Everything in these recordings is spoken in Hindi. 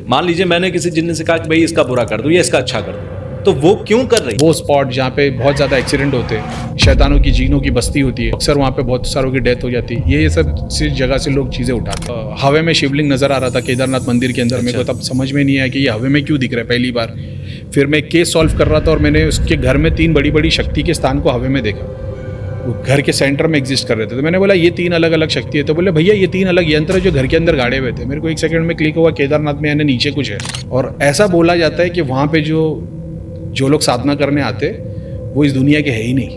मान लीजिए मैंने किसी जिन्न से कहा कि भाई इसका बुरा कर दो या इसका अच्छा कर दो, तो वो क्यों कर रही है? वो स्पॉट जहाँ पे बहुत ज़्यादा एक्सीडेंट होते हैं, शैतानों की जीनों की बस्ती होती है, अक्सर वहाँ पे बहुत सारों की डेथ हो जाती है। ये सब सी जगह से लोग चीज़ें उठाते हैं। हवा में शिवलिंग नज़र आ रहा था केदारनाथ मंदिर के अंदर। मेरे को तब समझ में नहीं आया कि ये हवा में क्यों दिख रहा है पहली बार। फिर मैं एक केस सॉल्व कर रहा था और मैंने उसके घर में 3 बड़ी बड़ी शक्ति के स्थान को हवा में देखा। वो घर के सेंटर में एग्जिस्ट कर रहे थे। तो मैंने बोला ये 3 अलग अलग शक्ति है। तो बोले भैया ये 3 अलग यंत्र है जो घर के अंदर गाड़े हुए थे। मेरे को 1 सेकंड में क्लिक हुआ केदारनाथ में यानी नीचे कुछ है। और ऐसा बोला जाता है कि वहाँ पे जो लोग साधना करने आते वो इस दुनिया के है ही नहीं।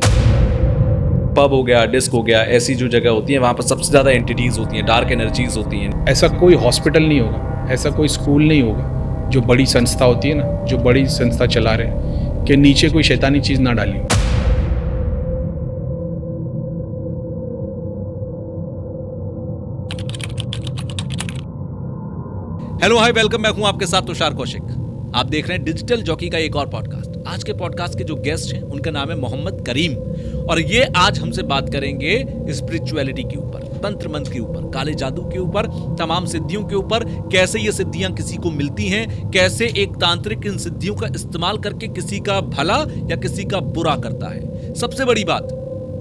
पब हो गया, डिस्क हो गया, ऐसी जो जगह होती है वहाँ पर सबसे ज़्यादा एंटिटीज़ होती हैं, डार्क एनर्जीज होती हैं। ऐसा कोई हॉस्पिटल नहीं होगा, ऐसा कोई स्कूल नहीं होगा जो बड़ी संस्था होती है ना, जो बड़ी संस्था चला रहे कि नीचे कोई शैतानी चीज़ ना डाली। हेलो हाय वेलकम, मैं हूं आपके साथ तुषार कौशिक। आप देख रहे हैं डिजिटल जॉकी का एक और पॉडकास्ट। आज के पॉडकास्ट के जो गेस्ट हैं उनका नाम है मोहम्मद करीम, और ये आज हमसे बात करेंगे स्पिरिचुअलिटी के ऊपर, तंत्र मंत्र के ऊपर, काले जादू के ऊपर, तमाम सिद्धियों के ऊपर, कैसे ये सिद्धियां किसी को मिलती हैं, कैसे एक तांत्रिक इन सिद्धियों का इस्तेमाल करके किसी का भला या किसी का बुरा करता है। सबसे बड़ी बात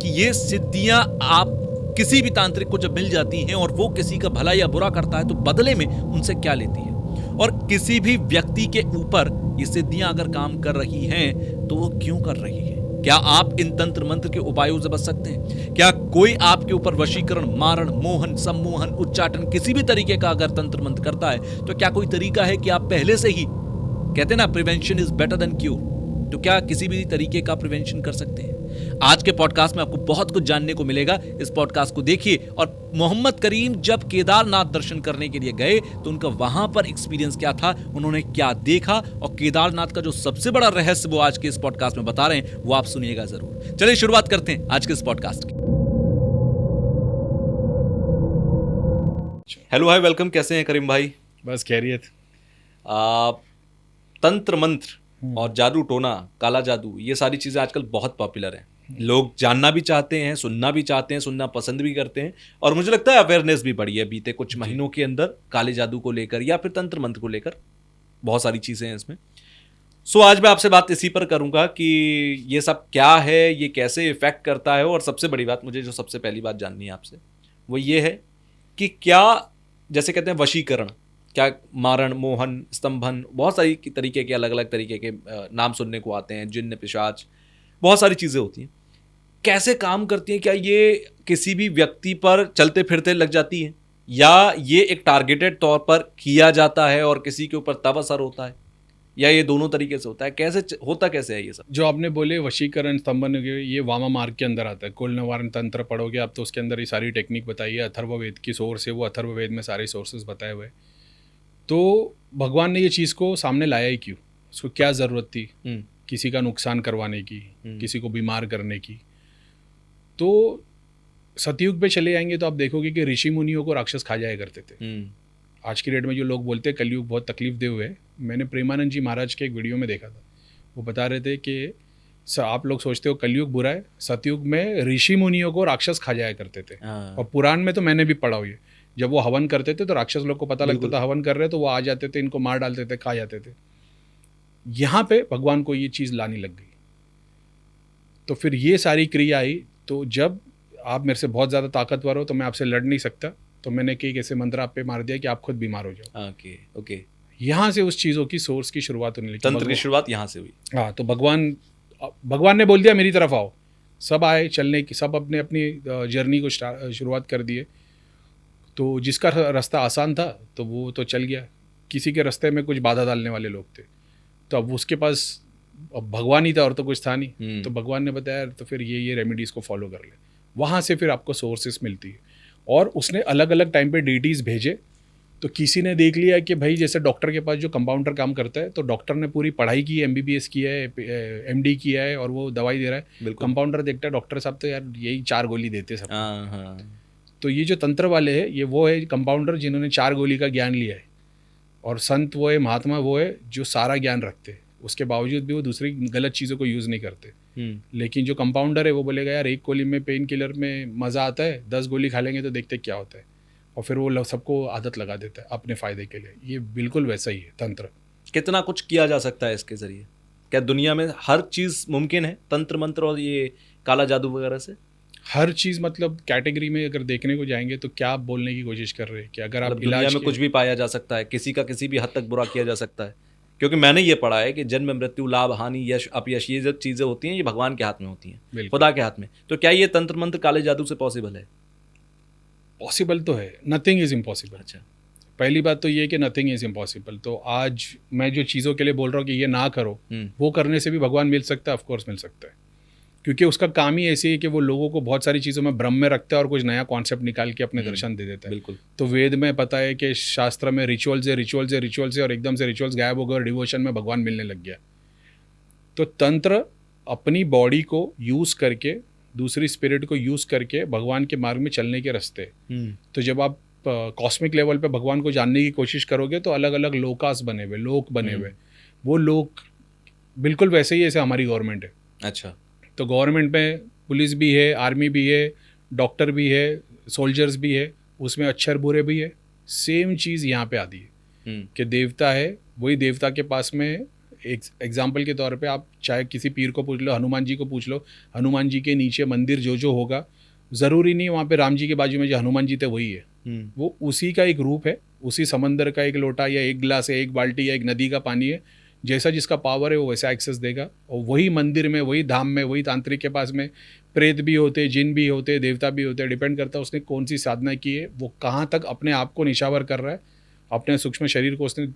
कि ये सिद्धियां आप किसी भी तांत्रिक को जब मिल जाती हैं और वो किसी का भला या बुरा करता है तो बदले में उनसे क्या लेती है, और किसी भी व्यक्ति के ऊपर ये सिद्धियां अगर काम कर रही हैं तो वो क्यों कर रही है। क्या आप इन तंत्र मंत्र के उपायों से बच सकते हैं? क्या कोई आपके ऊपर वशीकरण, मारण, मोहन, सम्मोहन, उच्चाटन किसी भी तरीके का अगर तंत्र मंत्र करता है तो क्या कोई तरीका है कि आप पहले से ही, कहते हैं ना prevention is better than cure, तो क्या किसी भी तरीके का प्रिवेंशन कर सकते हैं? आज के पॉडकास्ट में आपको बहुत कुछ जानने को मिलेगा। इस पॉडकास्ट को देखिए। और मोहम्मद करीम जब केदारनाथ दर्शन करने के लिए गए तो उनका वहां पर एक्सपीरियंस क्या था, उन्होंने क्या देखा, और केदारनाथ का जो सबसे बड़ा रहस्य वो आज के इस पॉडकास्ट में बता रहे हैं, वो आप सुनिएगा जरूर। चलिए शुरुआत करते हैं आज के इस पॉडकास्ट की। हेलो हाय वेलकम, कैसे हैं करीम भाई? बस खैरियत। तंत्र मंत्र और जादू टोना, काला जादू, ये सारी चीज़ें आजकल बहुत पॉपुलर हैं। लोग जानना भी चाहते हैं, सुनना भी चाहते हैं, सुनना पसंद भी करते हैं, और मुझे लगता है अवेयरनेस भी बढ़ी है बीते कुछ महीनों के अंदर काले जादू को लेकर या फिर तंत्र मंत्र को लेकर। बहुत सारी चीज़ें हैं इसमें। सो आज मैं आपसे बात इसी पर करूंगा कि ये सब क्या है, ये कैसे इफेक्ट करता है, और सबसे बड़ी बात मुझे जो सबसे पहली बात जाननी है आपसे वो ये है कि क्या, जैसे कहते हैं वशीकरण, क्या मारण, मोहन, स्तंभन, बहुत सारी तरीके के अलग अलग तरीके के नाम सुनने को आते हैं, जिन्न, पिशाच, बहुत सारी चीज़ें होती हैं, कैसे काम करती हैं? क्या ये किसी भी व्यक्ति पर चलते फिरते लग जाती हैं, या ये एक टारगेटेड तौर पर किया जाता है और किसी के ऊपर तब असर होता है, या ये दोनों तरीके से होता है? कैसे होता कैसे है ये सब? जो आपने बोले वशीकरण, स्तंभन, ये वामा मार्ग के अंदर आता है। कुल निवारण तंत्र पढ़ोगे आप तो उसके अंदर ये सारी टेक्निक बताई है। अथर्ववेद की सोर्स है वो, अथर्ववेद में सारे सोर्सेज बताए हुए। तो भगवान ने ये चीज़ को सामने लाया ही क्यों? उसको क्या ज़रूरत थी किसी का नुकसान करवाने की, किसी को बीमार करने की? तो सतयुग पे चले जाएंगे तो आप देखोगे कि ऋषि मुनियों को राक्षस खा जाया करते थे। आज की डेट में जो लोग बोलते हैं कलयुग बहुत तकलीफ दे हुए, मैंने प्रेमानंद जी महाराज के एक वीडियो में देखा था। वो बता रहे थे कि आप लोग सोचते हो कलयुग बुरा है, सतयुग में ऋषि मुनियों को राक्षस खा जाया करते थे। और पुराण में तो मैंने भी पढ़ा हुई है, जब वो हवन करते थे तो राक्षस लोग को पता लगता था हवन कर रहे तो वो आ जाते थे, इनको मार डालते थे, खा जाते थे। यहाँ पे भगवान को ये चीज़ लानी लग गई, तो फिर ये सारी क्रिया आई। तो जब आप मेरे से बहुत ज़्यादा ताकतवर हो तो मैं आपसे लड़ नहीं सकता, तो मैंने कई ऐसे मंत्र आप पे मार दिया कि आप खुद बीमार हो जाओ। ओके। यहाँ से उस चीज़ों की सोर्स की शुरुआत होने लगी, तंत्र की शुरुआत यहाँ से हुई। हाँ, तो भगवान ने बोल दिया मेरी तरफ आओ। सब आए चलने की, सब अपने अपनी जर्नी को शुरुआत कर दिए। तो जिसका रास्ता आसान था तो वो तो चल गया, किसी के रास्ते में कुछ बाधा डालने वाले लोग थे, तो अब उसके पास अब भगवान ही था और तो कुछ था नहीं। तो भगवान ने बताया तो फिर ये रेमेडीज़ को फॉलो कर ले। वहाँ से फिर आपको सोर्सेस मिलती है, और उसने अलग अलग टाइम पे डीटीज़ भेजे। तो किसी ने देख लिया कि भाई जैसे डॉक्टर के पास जो कंपाउंडर काम करता है, तो डॉक्टर ने पूरी पढ़ाई की है, MBBS किया है, MD किया है, और वो दवाई दे रहा है। कंपाउंडर देखता है डॉक्टर साहब तो यार यही 4 गोली देते सब। तो ये जो तंत्र वाले हैं, ये वो है कंपाउंडर जिन्होंने 4 गोली का ज्ञान लिया है, और संत वो है, महात्मा वो है जो सारा ज्ञान रखते हैं, उसके बावजूद भी वो दूसरी गलत चीज़ों को यूज़ नहीं करते। लेकिन जो कंपाउंडर है वो बोलेगा यार 1 गोली में पेन किलर में मज़ा आता है, 10 गोली खा लेंगे तो देखते क्या होता है। और फिर वो सबको आदत लगा देता है अपने फ़ायदे के लिए। ये बिल्कुल वैसा ही है तंत्र। कितना कुछ किया जा सकता है इसके जरिए? क्या दुनिया में हर चीज मुमकिन है तंत्र मंत्र और ये काला जादू वगैरह से? हर चीज़ मतलब कैटेगरी में अगर देखने को जाएंगे तो क्या आप बोलने की कोशिश कर रहे हैं कि अगर आप मतलब दुनिया इलाज में कुछ भी पाया जा सकता है, किसी का किसी भी हद तक बुरा किया जा सकता है? क्योंकि मैंने ये पढ़ा है कि जन्म मृत्यु लाभ हानि यश अपयश ये जो चीजें होती हैं ये भगवान के हाथ में होती हैं, बिल्कुल। खुदा के हाथ में। तो क्या ये तंत्र मंत्र काले जादू से पॉसिबल है? पॉसिबल तो है, नथिंग इज़ इम्पॉसिबल। अच्छा। पहली बात तो ये कि नथिंग इज़ इम्पॉसिबल। तो आज मैं जो चीज़ों के लिए बोल रहा हूँ कि ये ना करो, वो करने से भी भगवान मिल सकता है, ऑफकोर्स मिल सकता है। क्योंकि उसका काम ही ऐसी है कि वो लोगों को बहुत सारी चीज़ों में भ्रम में रखता है और कुछ नया कॉन्सेप्ट निकाल के अपने दर्शन दे देता है। बिल्कुल। तो वेद में पता है कि शास्त्र में रिचुअल्स है, रिचुअल्स है, रिचुअल्स है, और एकदम से रिचुअल्स गायब हो गए और डिवोशन में भगवान मिलने लग गया। तो तंत्र अपनी बॉडी को यूज़ करके, दूसरी स्पिरिट को यूज़ करके भगवान के मार्ग में चलने के रास्ते। तो जब आप कॉस्मिक लेवल पे भगवान को जानने की कोशिश करोगे तो अलग अलग लोकास बने हुए, लोक बने हुए। वो लोक बिल्कुल वैसे ही जैसे हमारी गवर्नमेंट है। अच्छा। तो गवर्नमेंट में पुलिस भी है, आर्मी भी है, डॉक्टर भी है, सोल्जर्स भी है, उसमें अच्छर बुरे भी है। सेम चीज़ यहाँ पे आती है कि देवता है, वही देवता के पास में एक एग्जाम्पल के तौर पे आप चाहे किसी पीर को पूछ लो, हनुमान जी को पूछ लो, हनुमान जी के नीचे मंदिर जो होगा, ज़रूरी नहीं वहाँ पे राम जी के बाजू में जो हनुमान जी थे वही है। वो उसी का एक रूप है, उसी समंदर का एक लोटा या एक गिलास है, एक बाल्टी या एक नदी का पानी है। जैसा जिसका पावर है वो वैसा एक्सेस देगा। और वही मंदिर में, वही धाम में, वही तांत्रिक के पास में प्रेत भी होते, जिन भी होते, देवता भी होते। डिपेंड करता है उसने कौन सी साधना की है, वो कहाँ तक अपने आप को निशावर कर रहा है, अपने सूक्ष्म शरीर को उसने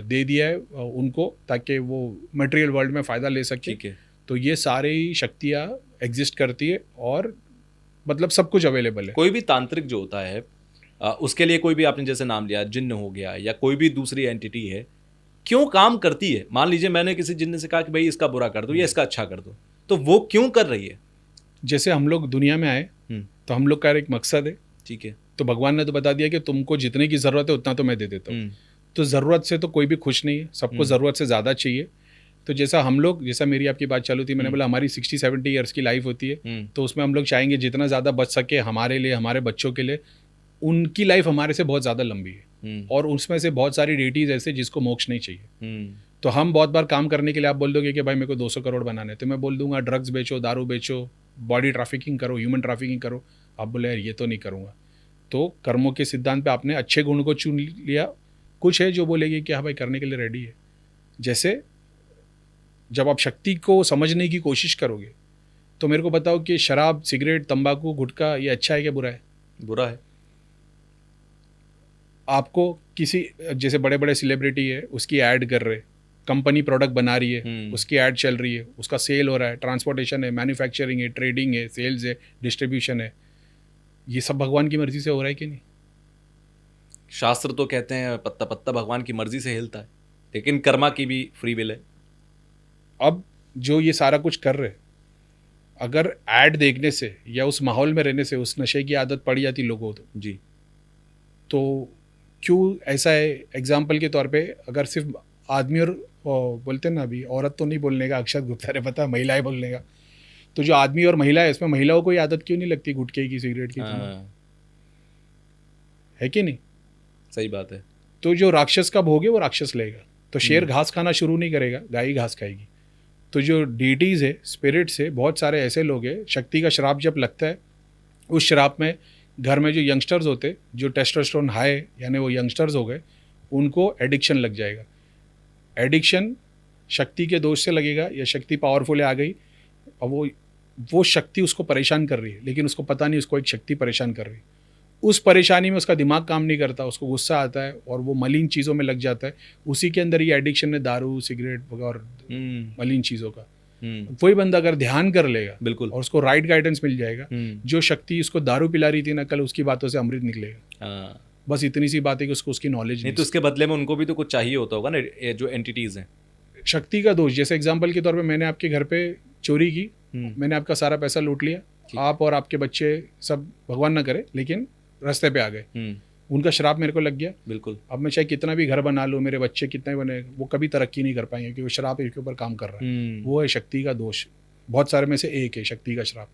दे दिया है उनको, ताकि वो मटेरियल वर्ल्ड में फ़ायदा ले सके। ठीक है। तो ये सारे ही शक्तियाँ एग्जिस्ट करती है और मतलब सब कुछ अवेलेबल है। कोई भी तांत्रिक जो होता है उसके लिए कोई भी आपने जैसे नाम लिया, जिन्न हो गया या कोई भी दूसरी एंटिटी है, क्यों काम करती है? मान लीजिए मैंने किसी जिन्न से कहा कि भाई इसका बुरा कर दो या इसका अच्छा कर दो, तो वो क्यों कर रही है? जैसे हम लोग दुनिया में आए तो हम लोग का एक मकसद है। ठीक है। तो भगवान ने तो बता दिया कि तुमको जितने की ज़रूरत है उतना तो मैं दे देता हूँ। तो ज़रूरत से तो कोई भी खुश नहीं है, सबको ज़रूरत से ज़्यादा चाहिए। तो जैसा हम लोग, जैसा मेरी आपकी बात चालू थी, मैंने बोला हमारी 60-70 ईयर्स की लाइफ होती है, तो उसमें हम लोग चाहेंगे जितना ज़्यादा बच सके हमारे लिए, हमारे बच्चों के लिए। उनकी लाइफ हमारे से बहुत ज़्यादा लंबी है और उसमें से बहुत सारी डेटीज ऐसे जिसको मोक्ष नहीं चाहिए। तो हम बहुत बार काम करने के लिए आप बोल दोगे कि भाई मेरे को 200 करोड़ बनाने, तो मैं बोल दूंगा ड्रग्स बेचो, दारू बेचो, बॉडी ट्रैफिकिंग करो, ह्यूमन ट्रैफिकिंग करो। आप बोले यार ये तो नहीं करूँगा। तो कर्मों के सिद्धांत पे आपने अच्छे गुण को चुन लिया। कुछ है जो बोलेगी कि हाँ भाई करने के लिए रेडी है। जैसे जब आप शक्ति को समझने की कोशिश करोगे तो मेरे को बताओ कि शराब, सिगरेट, तंबाकू, गुटखा ये अच्छा है क्या बुरा है? बुरा है। आपको किसी जैसे बड़े बड़े सेलिब्रिटी है उसकी ऐड कर रहे, कंपनी प्रोडक्ट बना रही है, उसकी ऐड चल रही है, उसका सेल हो रहा है, ट्रांसपोर्टेशन है, मैन्युफैक्चरिंग है, ट्रेडिंग है, सेल्स है, डिस्ट्रीब्यूशन है, ये सब भगवान की मर्जी से हो रहा है कि नहीं? शास्त्र तो कहते हैं पत्ता पत्ता भगवान की मर्जी से हिलता है, लेकिन कर्मा की भी फ्री विल है। अब जो ये सारा कुछ कर रहे, अगर ऐड देखने से या उस माहौल में रहने से उस नशे की आदत पड़ जाती लोगों को जी, तो क्यों ऐसा है? एग्जाम्पल के तौर पे अगर सिर्फ आदमी और बोलते हैं ना, अभी औरत तो नहीं बोलने का, अक्षत गुप्ता ने पता, महिलाएं बोलने का। तो जो आदमी और महिला है इसमें महिलाओं को आदत क्यों नहीं लगती गुटखे की, सिगरेट की? है कि नहीं? सही बात है। तो जो राक्षस का भोग है वो राक्षस लेगा। तो शेर घास खाना शुरू नहीं करेगा, गाय घास खाएगी। तो जो डीटीज है, स्पिरिट्स है, बहुत सारे ऐसे लोग हैं, शक्ति का श्राप जब लगता है, उस श्राप में घर में जो यंगस्टर्स होते, जो टेस्टोस्टेरोन हाई यानी वो यंगस्टर्स हो गए, उनको एडिक्शन लग जाएगा। एडिक्शन शक्ति के दोष से लगेगा या शक्ति पावरफुल आ गई और वो शक्ति उसको परेशान कर रही है, लेकिन उसको पता नहीं उसको एक शक्ति परेशान कर रही है। उस परेशानी में उसका दिमाग काम नहीं करता, उसको गुस्सा आता है और वो मलिन चीज़ों में लग जाता है। उसी के अंदर ये एडिक्शन है दारू, सिगरेट और मलिन चीज़ों का। वही बंदा अगर ध्यान कर लेगा बिल्कुल और उसको राइट गाइडेंस मिल जाएगा, जो शक्ति उसको दारू पिला रही थी ना, कल उसकी बातों से अमृत निकलेगा। बस इतनी सी बात है कि उसको उसकी नॉलेज नहीं। तो उसके बदले में उनको भी तो कुछ चाहिए होता होगा ना, ये जो एंटिटीज हैं। शक्ति का दोष, जैसे एग्जाम्पल के तौर पे मैंने आपके घर पे चोरी की, मैंने आपका सारा पैसा लूट लिया, आप और आपके बच्चे सब भगवान ना करे लेकिन रास्ते पे आ गए, उनका श्राप मेरे को लग गया। बिल्कुल। अब मैं चाहे कितना भी घर बना लूँ, मेरे बच्चे कितने बने, वो कभी तरक्की नहीं कर पाएंगे क्योंकि वो श्राप इसके ऊपर काम कर रहा है। वो है शक्ति का दोष। बहुत सारे में से एक है शक्ति का श्राप।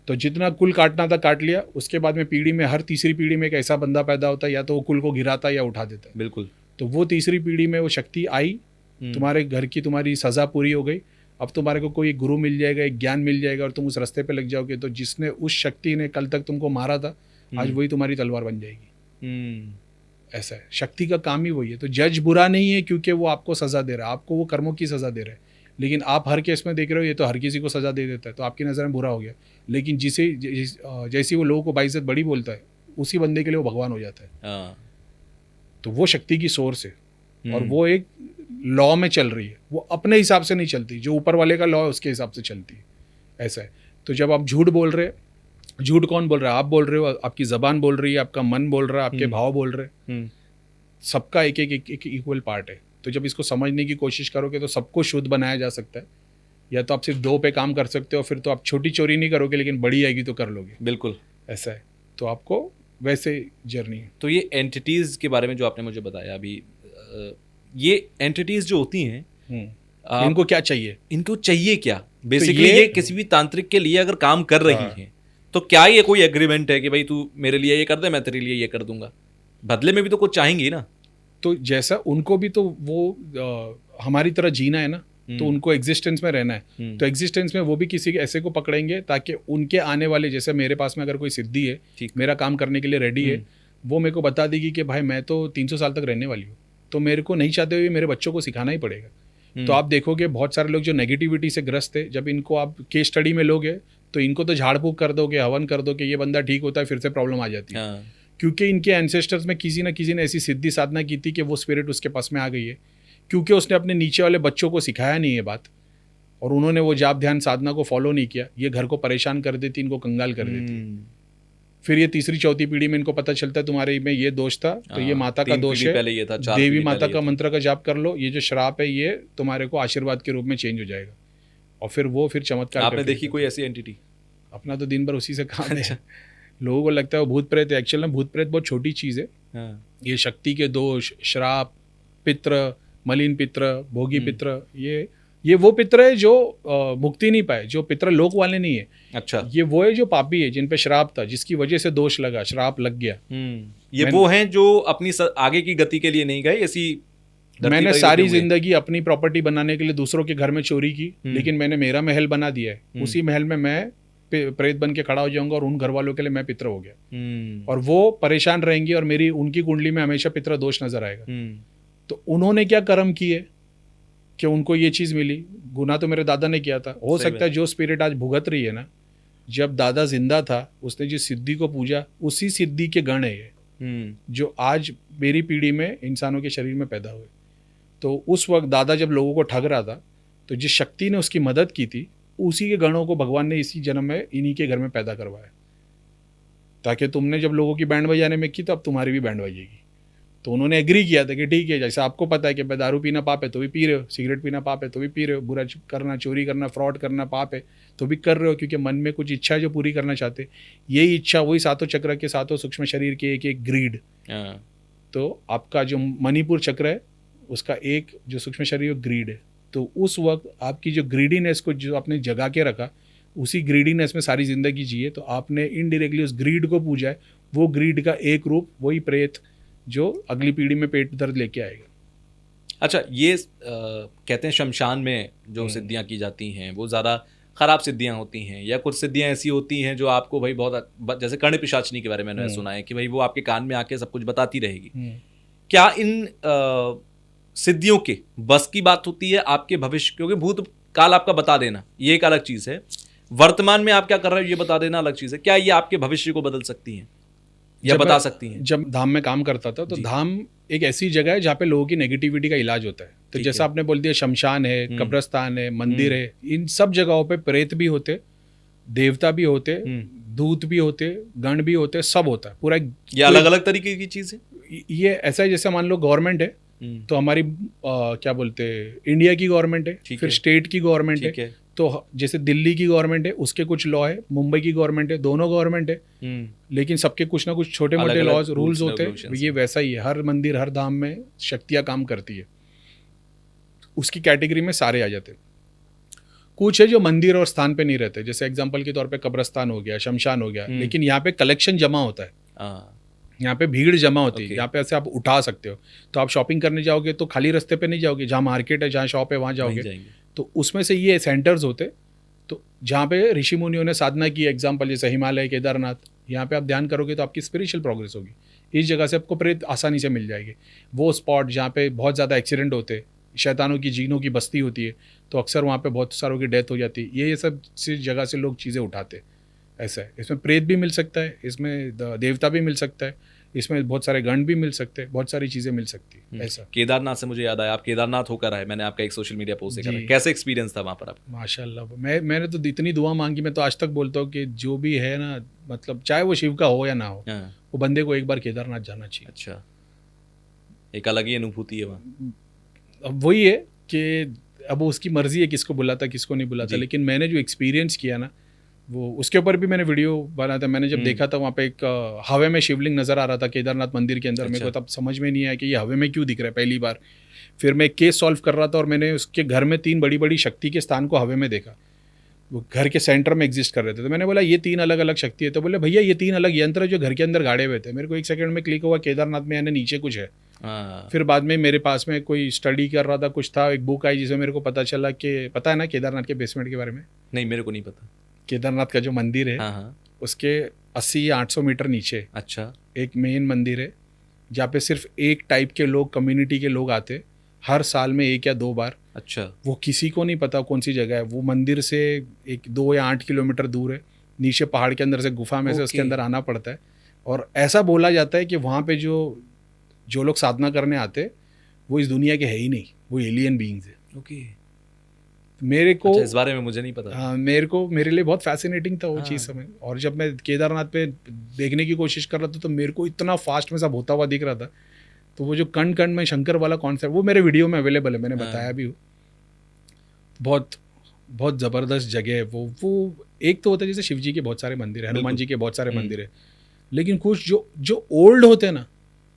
तो जितना कुल काटना था काट लिया, उसके बाद में पीढ़ी में हर तीसरी पीढ़ी में एक ऐसा बंदा पैदा होता है या तो वो कुल को गिराता है या उठा देता है। बिल्कुल। तो वो तीसरी पीढ़ी में वो शक्ति आई, तुम्हारे घर की तुम्हारी सज़ा पूरी हो गई, अब तुम्हारे को कोई गुरु मिल जाएगा, एक ज्ञान मिल जाएगा और तुम उस रास्ते पे लग जाओगे। तो जिसने उस शक्ति ने कल तक तुमको मारा था, आज वही तुम्हारी तलवार बन जाएगी। ऐसा है, शक्ति का काम ही वही है। तो जज बुरा नहीं है क्योंकि वो आपको सज़ा दे रहा है, आपको वो कर्मों की सज़ा दे रहा है। लेकिन आप हर केस में देख रहे हो ये तो हर किसी को सज़ा दे देता है, तो आपकी नज़र में बुरा हो गया। लेकिन जैसे वो लोगों को बाइज्जत बड़ी बोलता है, उसी बंदे के लिए वो भगवान हो जाता है। तो वो शक्ति की सोर्स है और वो एक लॉ में चल रही है, वो अपने हिसाब से नहीं चलती, जो ऊपर वाले का लॉ है उसके हिसाब से चलती है। ऐसा है। तो जब आप झूठ बोल रहे, झूठ कौन बोल रहा है? आप बोल रहे हो, आपकी ज़बान बोल रही है, आपका मन बोल रहा है, आपके भाव बोल रहे हैं। सबका एक इक्वल पार्ट है। तो जब इसको समझने की कोशिश करोगे तो सबको शुद्ध बनाया जा सकता है। या तो आप सिर्फ 2 पे काम कर सकते हो, फिर तो आप छोटी चोरी नहीं करोगे, लेकिन बड़ी आएगी तो कर लोगे। बिल्कुल ऐसा है। तो आपको वैसे जर्नी है। तो ये एंटिटीज़ के बारे में जो आपने मुझे बताया अभी, ये एंटिटीज़ जो होती हैं, इनको क्या चाहिए? इनको चाहिए क्या? बेसिकली ये ये किसी भी तांत्रिक के लिए अगर काम कर रही हैं, तो क्या ये कोई एग्रीमेंट है कि भाई तू मेरे लिए ये कर दे, मैं तेरे लिए ये कर दूंगा? बदले में भी तो कुछ चाहेंगी ना। तो जैसा उनको भी तो वो हमारी तरह जीना है ना, तो उनको एग्जिस्टेंस में रहना है। तो एग्जिस्टेंस में वो भी किसी ऐसे को पकड़ेंगे ताकि उनके आने वाले, जैसे मेरे पास में अगर कोई सिद्धि है, मेरा काम करने के लिए रेडी है, वो मेरे को बता देगी कि भाई मैं तो 300 साल तक रहने वाली हूँ, तो मेरे को नहीं चाहते हुए मेरे बच्चों को सिखाना ही पड़ेगा। तो आप देखोगे बहुत सारे लोग जो नेगेटिविटी से ग्रस्त है, जब इनको आप केस स्टडी में लोगे तो इनको तो झाड़ फूक कर दोगे, हवन कर दो कि ये बंदा ठीक होता है, फिर से प्रॉब्लम आ जाती है। क्योंकि इनके एंसेस्टर्स में किसी न किसी ने ऐसी सिद्धि साधना की थी कि वो स्पिरिट उसके पास में आ गई है, क्योंकि उसने अपने नीचे वाले बच्चों को सिखाया नहीं है बात, और उन्होंने वो जाप ध्यान साधना को फॉलो नहीं किया। ये घर को परेशान कर देती, इनको कंगाल कर देती। फिर ये तीसरी चौथी पीढ़ी में इनको पता चलता है तुम्हारे में ये दोष था, तो ये माता का दोष है, देवी माता का मंत्र का जाप कर लो, ये जो श्राप है ये तुम्हारे को आशीर्वाद के रूप में चेंज हो जाएगा। और फिर चमत्कार। आपने देखी कोई ऐसी एंटिटी? अपना तो दिन भर उसी से काम है। लोगों को लगता है वो भूत प्रेत है, एक्चुअल में भूत प्रेत बहुत छोटी चीज़ है। ये शक्ति के दोष, श्राप, पित्र, मलिन पित्र, भोगी पित्र, ये वो पित्र है जो मुक्ति नहीं पाए, जो पित्र लोक वाले नहीं है। अच्छा। ये वो है जो पापी है, जिन पे श्राप था, जिसकी वजह से दोष लगा, श्राप लग गया। ये वो हैं जो अपनी आगे की गति के लिए नहीं गए। ऐसी मैंने सारी जिंदगी अपनी प्रॉपर्टी बनाने के लिए दूसरों के घर में चोरी की, लेकिन मैंने मेरा महल बना दिया है। उसी महल में मैं प्रेत बन के खड़ा हो जाऊंगा और उन घर वालों के लिए मैं पित्र हो गया, और वो परेशान रहेंगे और मेरी उनकी कुंडली में हमेशा पित्र दोष नजर आएगा। तो उन्होंने क्या कर्म किए कि उनको ये चीज मिली? गुनाह तो मेरे दादा ने किया था। हो सकता है जो स्पिरिट आज भुगत रही है ना, जब दादा जिंदा था उसने जिस सिद्धि को पूजा, उसी सिद्धि के गण है ये, जो आज मेरी पीढ़ी में इंसानों के शरीर में पैदा हुए। तो उस वक्त दादा जब लोगों को ठग रहा था, तो जिस शक्ति ने उसकी मदद की थी, उसी के गणों को भगवान ने इसी जन्म में इन्हीं के घर में पैदा करवाया, ताकि तुमने जब लोगों की बैंड बजाने में की तो अब तुम्हारी भी बैंड बजेगी। तो उन्होंने एग्री किया था कि ठीक है, जैसे आपको पता है कि दारू पीना पाप है तो भी पी रहे हो, सिगरेट पीना पाप है तो भी पी रहे हो, बुरा करना, चोरी करना, फ्रॉड करना पाप है तो भी कर रहे हो, क्योंकि मन में कुछ इच्छा है जो पूरी करना चाहते। यही इच्छा वही सातों चक्र के सातों सूक्ष्म शरीर के एक ग्रीड। तो आपका जो मणिपुर चक्र है उसका एक जो सूक्ष्म शरीर ग्रीड है। तो उस वक्त आपकी जो ग्रीडीनेस को जो आपने जगा के रखा, उसी ग्रीडीनेस में सारी जिंदगी जिए, तो आपने इनडायरेक्टली उस ग्रीड को पूजा है। वो ग्रीड का एक रूप वही प्रेत जो अगली पीढ़ी में पेट दर्द लेके आएगा। अच्छा, ये कहते हैं शमशान में जो सिद्धियां की जाती हैं वो ज़्यादा खराब सिद्धियां होती हैं, या कुछ सिद्धियां ऐसी होती हैं जो आपको भाई बहुत, जैसे कर्ण पिशाचनी के बारे में मैंने सुना है कि भाई वो आपके कान में आके सब कुछ बताती रहेगी। क्या इन सिद्धियों के बस की बात होती है आपके भविष्य? क्योंकि भूत काल आपका बता देना ये एक अलग चीज़ है, वर्तमान में आप क्या कर रहे हो ये बता देना अलग चीज़ है। क्या ये आपके भविष्य को बदल सकती हैं या बता सकती हैं? जब धाम में काम करता था तो धाम एक ऐसी जगह है जहाँ पे लोगों की नेगेटिविटी का इलाज होता है। तो जैसा आपने बोल दिया, शमशान है, कब्रस्तान है, मंदिर है, इन सब जगहों पे प्रेत भी होते, देवता भी होते, दूत भी होते, गण भी होते, सब होता है पूरा। ये अलग अलग तरीके की चीज़ है। ये ऐसा है जैसे मान लो गवर्नमेंट है, तो हमारी क्या बोलते हैं, इंडिया की गवर्नमेंट है, फिर स्टेट की गवर्नमेंट है। तो जैसे दिल्ली की गवर्नमेंट है उसके कुछ लॉ है, मुंबई की गवर्नमेंट है, दोनों गवर्नमेंट है, लेकिन सबके कुछ ना कुछ छोटे मोटे लॉज रूल्स होते हैं। ये वैसा ही है, हर मंदिर हर धाम में शक्तियाँ काम करती है, उसकी कैटेगरी में सारे आ जाते हैं। कुछ है जो मंदिर और स्थान पे नहीं रहते, जैसे एग्जांपल के तौर पे कब्रस्तान हो गया, शमशान हो गया, लेकिन यहाँ पे कलेक्शन जमा होता है, यहाँ पे भीड़ जमा होती है, यहाँ पे ऐसे आप उठा सकते हो। तो आप शॉपिंग करने जाओगे तो खाली रास्ते पे नहीं जाओगे, जहाँ मार्केट है, जहाँ शॉप है, वहाँ जाओगे। तो उसमें से ये सेंटर्स होते, तो जहाँ पे ऋषि मुनियों ने साधना की, एग्जाम्पल जैसे हिमालय, केदारनाथ, यहाँ पे आप ध्यान करोगे तो आपकी स्पिरिचुअल प्रोग्रेस होगी। इस जगह से आपको प्रेत आसानी से मिल जाएगी। वो स्पॉट जहाँ पे बहुत ज़्यादा एक्सीडेंट होते, शैतानों की, जीनों की बस्ती होती है, तो अक्सर वहाँ पे बहुत सारों की डेथ हो जाती है। ये सब जगह से लोग चीज़ें उठाते, ऐसा है। इसमें प्रेत भी मिल सकता है, इसमें देवता भी मिल सकता है, इसमें बहुत सारे गण भी मिल सकते हैं, बहुत सारी चीज़ें मिल सकती है, ऐसा। केदारनाथ से मुझे याद आया, आप केदारनाथ होकर आए, मैंने आपका एक सोशल मीडिया पोस्ट देखा था, कैसे एक्सपीरियंस था वहाँ पर आपका? माशाल्लाह, मैंने तो इतनी दुआ मांगी, मैं तो आज तक बोलता हूँ कि जो भी है ना, मतलब चाहे वो शिव का हो या ना हो, वो बंदे को एक बार केदारनाथ जाना चाहिए। अच्छा, एक अलग ही अनुभूति है वहाँ। अब वही है कि अब उसकी मर्जी है किसको बुलाता किसको नहीं बुलाता, लेकिन मैंने जो एक्सपीरियंस किया ना, वो उसके ऊपर भी मैंने वीडियो बनाया था। मैंने जब देखा था वहाँ पे एक हवे में शिवलिंग नज़र आ रहा था केदारनाथ मंदिर के अंदर। अच्छा। मेरे को तब समझ में नहीं आया कि ये हवे में क्यों दिख रहा है पहली बार। फिर मैं एक केस सॉल्व कर रहा था और मैंने उसके घर में 3 बड़ी बड़ी शक्ति के स्थान को हवे में देखा, वो घर के सेंटर में एग्जिस्ट कर रहे थे। तो मैंने बोला ये 3 अलग अलग शक्ति है। तो बोले भैया ये 3 अलग यंत्र जो घर के अंदर गाड़े हुए थे। मेरे को 1 सेकंड में क्लिक हुआ केदारनाथ में यानी नीचे कुछ है। फिर बाद में मेरे पास में कोई स्टडी कर रहा था, कुछ था, एक बुक आई जिसमें मेरे को पता चला कि, पता है ना केदारनाथ के बेसमेंट के बारे में? नहीं, मेरे को नहीं पता। केदारनाथ का जो मंदिर है, उसके 80 या 800 मीटर नीचे अच्छा एक मेन मंदिर है, जहाँ पे सिर्फ एक टाइप के लोग, कम्युनिटी के लोग आते हर साल में 1 या 2 बार। अच्छा। वो किसी को नहीं पता कौन सी जगह है। वो मंदिर से 2 या 8 किलोमीटर दूर है, नीचे पहाड़ के अंदर से गुफा में से उसके अंदर आना पड़ता है। और ऐसा बोला जाता है कि वहाँ पे जो लोग साधना करने आते वो इस दुनिया के है ही नहीं, वो एलियन बीइंग्स है। ओके। मेरे को अच्छा, इस बारे में मुझे नहीं पता। हाँ, मेरे लिए बहुत फैसिनेटिंग था वो चीज़ समझ। और जब मैं केदारनाथ पे देखने की कोशिश कर रहा था तो मेरे को इतना फास्ट में सब होता हुआ दिख रहा था। तो वो जो कण कण में शंकर वाला कॉन्सेप्ट, वो मेरे वीडियो में अवेलेबल है, मैंने बताया भी हो। बहुत बहुत ज़बरदस्त जगह है वो। एक तो होता है जैसे शिव जी के बहुत सारे मंदिर है, हनुमान जी के बहुत सारे मंदिर है, लेकिन कुछ जो ओल्ड होते हैं ना,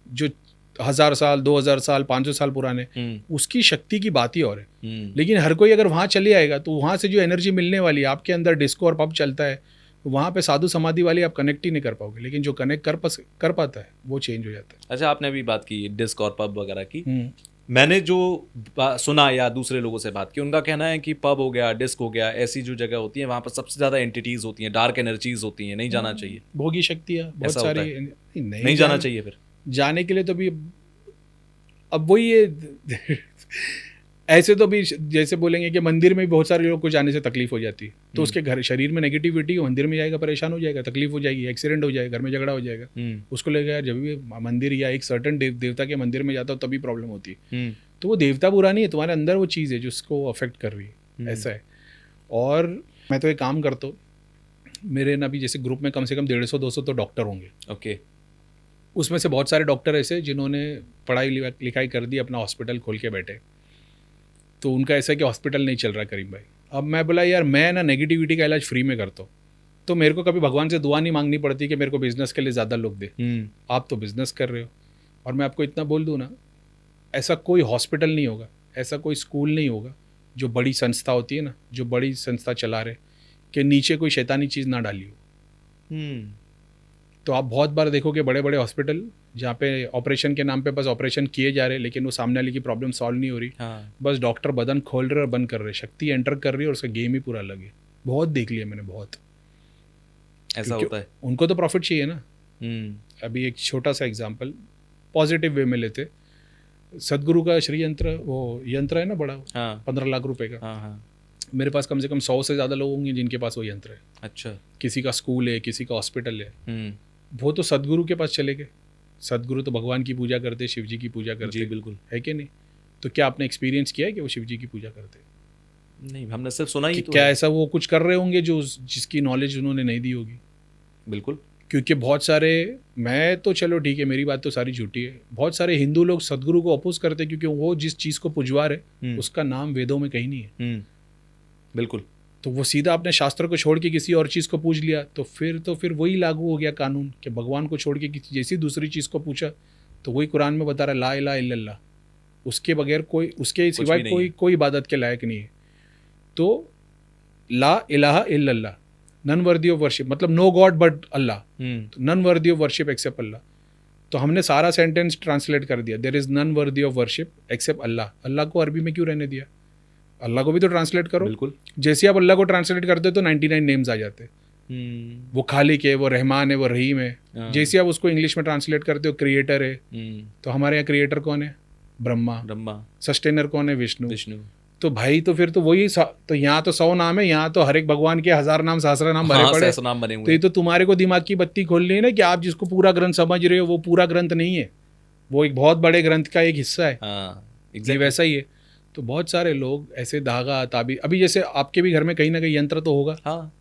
जो 1000 साल, 2000 साल, 500 साल पुराने, उसकी शक्ति की बात ही और है। लेकिन हर कोई अगर वहाँ चले आएगा तो वहाँ से जो एनर्जी मिलने वाली है, आपके अंदर डिस्को और पब चलता है, तो वहाँ पे साधु समाधि वाली आप कनेक्ट ही नहीं कर पाओगे। लेकिन जो कनेक्ट कर पाता है वो चेंज हो जाता है। अच्छा, आपने अभी बात की डिस्क और पब वगैरह की। मैंने जो सुना या दूसरे लोगों से बात की, उनका कहना है कि पब हो गया, डिस्क हो गया, ऐसी जो जगह होती है वहाँ पर सबसे ज़्यादा एंटिटीज होती हैं, डार्क एनर्जीज होती हैं, नहीं जाना चाहिए। भोगी शक्तियाँ बहुत सारी, नहीं जाना चाहिए। फिर जाने के लिए तो भी अब वही है ऐसे तो भी जैसे बोलेंगे कि मंदिर में भी बहुत सारे लोग को जाने से तकलीफ हो जाती है, तो उसके घर शरीर में नेगेटिविटी, मंदिर में जाएगा परेशान हो जाएगा, तकलीफ हो जाएगी, एक्सीडेंट हो जाएगा, घर में झगड़ा हो जाएगा। उसको लगेगा यार जब भी मंदिर या एक सर्टन देवता के मंदिर में जाता हो तभी प्रॉब्लम होती है। तो वो देवता बुरा नहीं है, तुम्हारे अंदर वो चीज़ है जो उसको अफेक्ट कर रही है, ऐसा है। और मैं तो एक काम करता हूँ, मेरे ना भी जैसे ग्रुप में कम से कम 150-200 तो डॉक्टर होंगे। ओके। उसमें से बहुत सारे डॉक्टर ऐसे जिन्होंने पढ़ाई लिखाई कर दी, अपना हॉस्पिटल खोल के बैठे। तो उनका ऐसा है कि हॉस्पिटल नहीं चल रहा करीम भाई। अब मैं बोला यार मैं ना नेगेटिविटी का इलाज फ्री में करता हूँ, तो मेरे को कभी भगवान से दुआ नहीं मांगनी पड़ती कि मेरे को बिजनेस के लिए ज़्यादा लोग दे। आप तो बिजनेस कर रहे हो। और मैं आपको इतना बोल दूँ ना, ऐसा कोई हॉस्पिटल नहीं होगा, ऐसा कोई स्कूल नहीं होगा, जो बड़ी संस्था होती है ना, जो बड़ी संस्था चला रहे, कि नीचे कोई शैतानी चीज़ ना डाली हो। तो आप बहुत बार देखोगे बड़े बड़े हॉस्पिटल जहाँ पे ऑपरेशन के नाम पे बस ऑपरेशन किए जा रहे, लेकिन वो सामने वाले की प्रॉब्लम सॉल्व नहीं हो रही। बस डॉक्टर बदन खोल रहे और बंद कर रहे, शक्ति एंटर कर रही है और उसका गेम ही पूरा अलग है। बहुत देख लिया मैंने, बहुत ऐसा होता है। उनको तो प्रॉफिट चाहिए ना। अभी एक छोटा सा एग्जाम्पल पॉजिटिव वे में लेते, सदगुरु का श्री यंत्र, वो यंत्र है ना बड़ा, 15 लाख रुपए का। मेरे पास कम से कम 100 से ज़्यादा लोग होंगे जिनके पास वो यंत्र है। अच्छा। किसी का स्कूल है, किसी का हॉस्पिटल है, वो तो सदगुरु के पास चले गए। सदगुरु तो भगवान की पूजा करते, शिव जी की पूजा करते। जी बिल्कुल, है कि नहीं? तो क्या आपने एक्सपीरियंस किया है कि वो शिव जी की पूजा करते? नहीं, हमने सिर्फ सुना ही। तो क्या ऐसा वो कुछ कर रहे होंगे जो जिसकी नॉलेज उन्होंने नहीं दी होगी? बिल्कुल, क्योंकि बहुत सारे, मैं तो चलो ठीक है, मेरी बात तो सारी झूठी है, बहुत सारे हिंदू लोग सदगुरु को अपोज करते क्योंकि वो जिस चीज़ को पुजवा रहे उसका नाम वेदों में कहीं नहीं है। बिल्कुल। तो वो सीधा अपने शास्त्र को छोड़ के किसी और चीज़ को पूछ लिया, तो फिर वही लागू हो गया कानून कि भगवान को छोड़ के किसी जैसी दूसरी चीज़ को पूछा तो वही कुरान में बता रहा है ला इलाहा इल्लल्लाह, उसके बगैर कोई, उसके सिवाय कोई इबादत के लायक नहीं है। तो ला इलाहा इल्लल्लाह, नन वर्दी ऑफ वर्शिप, मतलब no god but Allah, none worthy of worship except Allah. तो हमने सारा सेंटेंस ट्रांसलेट कर दिया, there is none worthy of worship except Allah. Allah को अरबी में क्यों रहने दिया? अल्लाह को भी तो ट्रांसलेट करो। बिल्कुल। जैसे आप अल्लाह को ट्रांसलेट करते हो तो 99 नेम्स आ जाते हैं। वो खालिक है, वो रहमान है, वो रहीम है। जैसे आप उसको इंग्लिश में ट्रांसलेट करते हो क्रिएटर है, तो हमारे यहाँ क्रिएटर कौन है? ब्रह्मा। सस्टेनर कौन है? विष्णु। तो भाई तो फिर तो वही तो यहाँ तो 100 नाम है, यहाँ तो हर एक भगवान के 1000 नाम सहस्त्र नाम भरे पड़े। नाम बने हुए। तो ये तो तुम्हारे को दिमाग की बत्ती खोलनी है ना कि आप जिसको पूरा ग्रंथ समझ रहे हो वो पूरा ग्रंथ नहीं है, वो एक बहुत बड़े ग्रंथ का एक हिस्सा है। ये वैसा ही है। तो बहुत सारे लोग ऐसे धागा ताबी, अभी जैसे आपके भी घर में कहीं ना कहीं यंत्र तो होगा,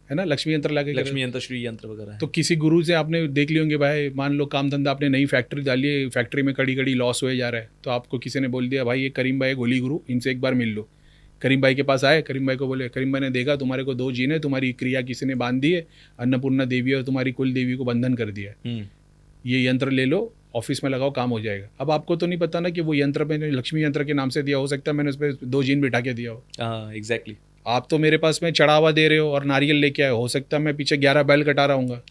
है ना, लक्ष्मी यंत्र लगे, लक्ष्मी यंत्र, श्री यंत्र वगैरह। तो किसी गुरु से आपने देख लिए होंगे, भाई मान लो काम धंधा आपने नई फैक्ट्री डाली है, फैक्ट्री में कड़ी लॉस हुए जा रहा है, तो आपको किसी ने बोल दिया भाई ये करीम भाई गोली गुरु, इनसे एक बार मिल लो। करीम भाई के पास आए, करीम भाई को बोले, करीम भाई ने देखा तुम्हारे को 2 जीन है, तुम्हारी क्रिया किसी ने बांध दी है, अन्नपूर्णा देवी और तुम्हारी कुल देवी को बंधन कर दिया है, ये यंत्र ले लो, ऑफिस में लगाओ, काम हो जाएगा। अब आपको तो नहीं पता ना कि वो यंत्र मैंने लक्ष्मी यंत्र के नाम से दिया, हो सकता है मैंने उस पर 2 जीन बिठा के दिया हो। एग्जैक्टली। आप तो मेरे पास में चढ़ावा दे रहे हो और नारियल लेके आए, हो सकता है मैं पीछे 11 बैल कटा रहा हूँ,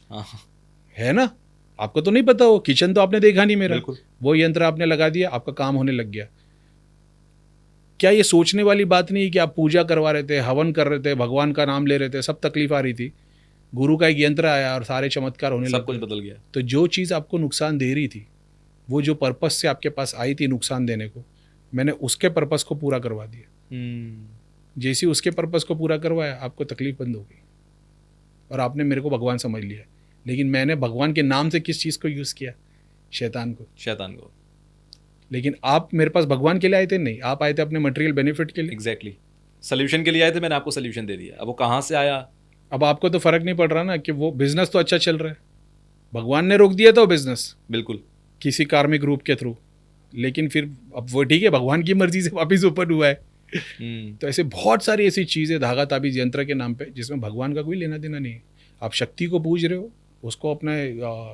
है ना, आपको तो नहीं पता, हो किचन तो आपने देखा नहीं मेरा, वो यंत्र आपने लगा दिया, आपका काम होने लग गया। क्या ये सोचने वाली बात नहीं है कि आप पूजा करवा रहे थे, हवन कर रहे थे, भगवान का नाम ले रहे थे, सब तकलीफ आ रही थी, गुरु का एक यंत्र आया और सारे चमत्कार होने लगे, सब कुछ बदल गया। तो जो चीज़ आपको नुकसान दे रही थी, वो जो पर्पस से आपके पास आई थी नुकसान देने को, मैंने उसके पर्पस को पूरा करवा दिया। जैसे उसके पर्पस को पूरा करवाया, आपको तकलीफ बंद हो गई और आपने मेरे को भगवान समझ लिया। लेकिन मैंने भगवान के नाम से किस चीज़ को यूज़ किया? शैतान को। लेकिन आप मेरे पास भगवान के लिए आए थे नहीं, आप आए थे अपने मटेरियल बेनिफिट के लिए। एग्जैक्टली। सोल्यूशन के लिए आए थे, मैंने आपको सोल्यूशन दे दिया। अब वो कहाँ से आया? अब आपको तो फर्क नहीं पड़ रहा ना कि वो बिजनेस तो अच्छा चल रहा है, भगवान ने रोक दिया था वो बिजनेस, बिल्कुल, किसी कार्मिक रूप के थ्रू, लेकिन फिर अब वो ठीक है, भगवान की मर्जी से वापिस ओपन हुआ है। तो ऐसे बहुत सारी ऐसी चीज़ें धागा ताबीज यंत्र के नाम पे जिसमें भगवान का कोई लेना देना नहीं है। आप शक्ति को पूज रहे हो, उसको अपने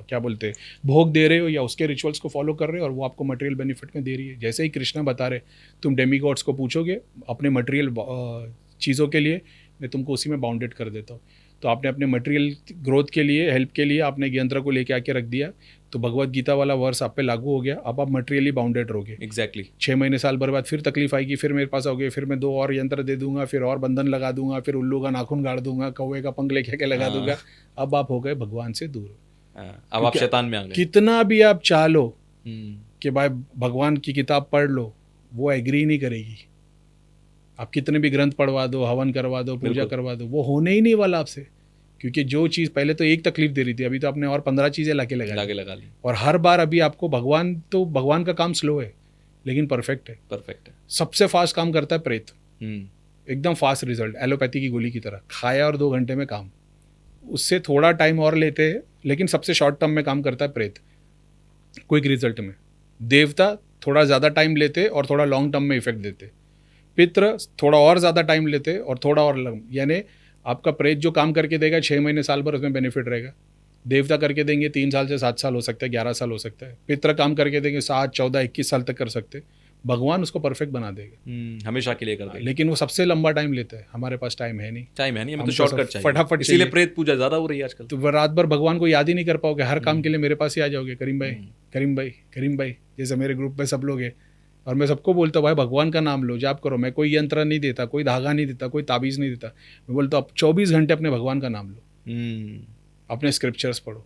क्या बोलते हैं भोग दे रहे हो, या उसके रिचुअल्स को फॉलो कर रहे हो और वो आपको मटेरियल बेनिफिट में दे रही है। जैसे ही कृष्णा बता रहे, तुम डेमीगॉड्स को पूछोगे अपने मटेरियल चीज़ों के लिए, मैं तुमको उसी में बाउंडेड कर देता हूँ। तो आपने अपने मटेरियल ग्रोथ के लिए, हेल्प के लिए आपने एक यंत्र को लेके आके रख दिया, तो भगवत गीता वाला वर्स आप पे लागू हो गया। अब आप मटेरियली बाउंडेड रहोगे। एग्जैक्टली। 6 महीने साल भर बाद फिर तकलीफ आएगी, फिर मेरे पास आओगे, फिर मैं 2 और यंत्र दे दूंगा, फिर और बंधन लगा दूंगा, फिर उल्लू का नाखून गाड़ दूंगा, कौवे का पंख लेके के लगा दूंगा। अब आप हो गए भगवान से दूर। अब आप शैतान में आ गए। कितना भी आप चाह लो कि भाई भगवान की किताब पढ़ लो, वो एग्री नहीं करेगी। आप कितने भी ग्रंथ पढ़वा दो, हवन करवा दो, पूजा करवा दो, वो होने ही नहीं वाला आपसे। क्योंकि जो चीज़ पहले तो एक तकलीफ दे रही थी, अभी तो आपने और 15 चीज़ें लाके लगा ली। और हर बार अभी आपको भगवान का काम स्लो है लेकिन परफेक्ट है। सबसे फास्ट काम करता है प्रेत, एकदम फास्ट रिजल्ट, एलोपैथी की गोली की तरह, खाया और 2 घंटे में काम। उससे थोड़ा टाइम और लेते हैं लेकिन सबसे शॉर्ट टर्म में काम करता है प्रेत, क्विक रिजल्ट में। देवता थोड़ा ज़्यादा टाइम लेते और थोड़ा लॉन्ग टर्म में इफेक्ट देते। पितृ थोड़ा और ज़्यादा टाइम लेते और थोड़ा और यानी आपका प्रेत जो काम करके देगा 6 महीने साल भर उसमें बेनिफिट रहेगा। देवता करके देंगे 3 साल से 7 साल हो सकता है, 11 साल हो सकता है। पितृ काम करके देंगे 7, 14, 21 साल तक कर सकते हैं। भगवान उसको परफेक्ट बना देगा, हमेशा के लिए कर देगा। लेकिन वो सबसे लंबा टाइम लेता है। हमारे पास टाइम है नहीं, हमें तो शॉर्टकट चाहिए, फटाफट। इसीलिए प्रेत पूजा ज़्यादा हो रही है आजकल। तो रात भर भगवान को याद ही नहीं कर पाओगे, हर काम के लिए मेरे पास ही आ जाओगे, करीम भाई करीम भाई करीम भाई। जैसे मेरे ग्रुप में सब लोग हैं और मैं सबको बोलता हूँ भाई भगवान का नाम लो, जाप करो। मैं कोई यंत्र नहीं देता, कोई धागा नहीं देता, कोई ताबीज़ नहीं देता। मैं बोलता हूँ आप 24 घंटे अपने भगवान का नाम लो, अपने स्क्रिप्चर्स पढ़ो,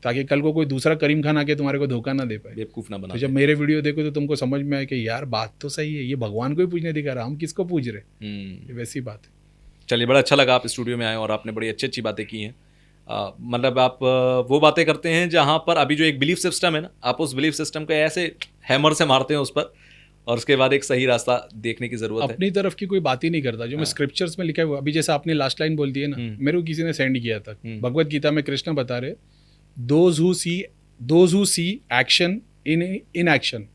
ताकि कल को कोई दूसरा करीम खान आके तुम्हारे को धोखा ना दे पाए, बेवकूफ़ ना बना। तो जब मेरे वीडियो देखो तो तुमको समझ में आए कि यार बात तो सही है, ये भगवान को ही पूजने दिखा रहा, हम किसको पूज रहे। ये वैसी बात है। चलिए, बड़ा अच्छा लगा आप स्टूडियो में आए और आपने बड़ी अच्छी अच्छी बातें की हैं। मतलब आप वो बातें करते हैं जहाँ पर अभी जो एक बिलीफ सिस्टम है ना, आप उस बिलीफ सिस्टम को ऐसे हैमर से मारते हैं उस पर, और उसके बाद एक सही रास्ता देखने की जरूरत है। अपनी तरफ की कोई बात ही नहीं करता, जो मैं स्क्रिप्चर्स में लिखा है। अभी जैसे आपने लास्ट लाइन बोल दी है ना, मेरे को किसी ने सेंड किया था, भगवत गीता में कृष्ण बता रहे, those who see action in inaction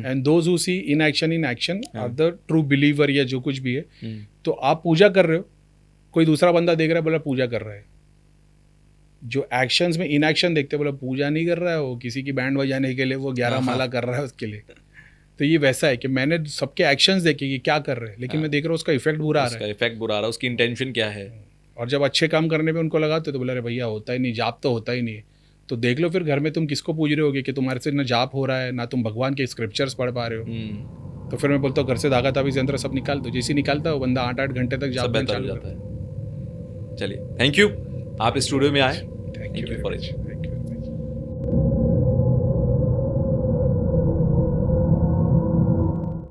and those who see inaction in action are the true believer, या जो कुछ भी है। तो आप पूजा कर रहे हो, कोई दूसरा बंदा देख रहा है, बोला पूजा कर रहा है। जो एक्शंस में इनएक्शन देखते बोला पूजा नहीं कर रहा है, वो किसी की बैंड बजाने के लिए वो 11 माला कर रहा है उसके लिए। तो ये वैसा है कि मैंने सबके एक्शंस देखे कि क्या कर रहे हैं, लेकिन मैं देख रहा हूँ उसका इफेक्ट बुरा आ रहा उसका है। इफेक्ट बुरा आ रहा है, उसकी इंटेंशन क्या है। और जब अच्छे काम करने पे उनको लगाते तो बोला अरे भैया होता ही नहीं, जाप तो होता ही नहीं है। तो देख लो फिर घर में तुम किसको पूज रहे होगे कि तुम्हारे से ना जाप हो रहा है, ना तुम भगवान के स्क्रिप्चर्स पढ़ पा रहे हो। तो फिर मैं बोलता हूँ घर से धागा ताबीज़ यंत्र सब निकाल दो, जैसे निकालता है वो बंदा 8-8 घंटे तक जाप सब में बेहतर हो चालू जाता करता है। चलिए, थैंक यू, आप इस स्टूडियो में आए। Thank you for very it. much.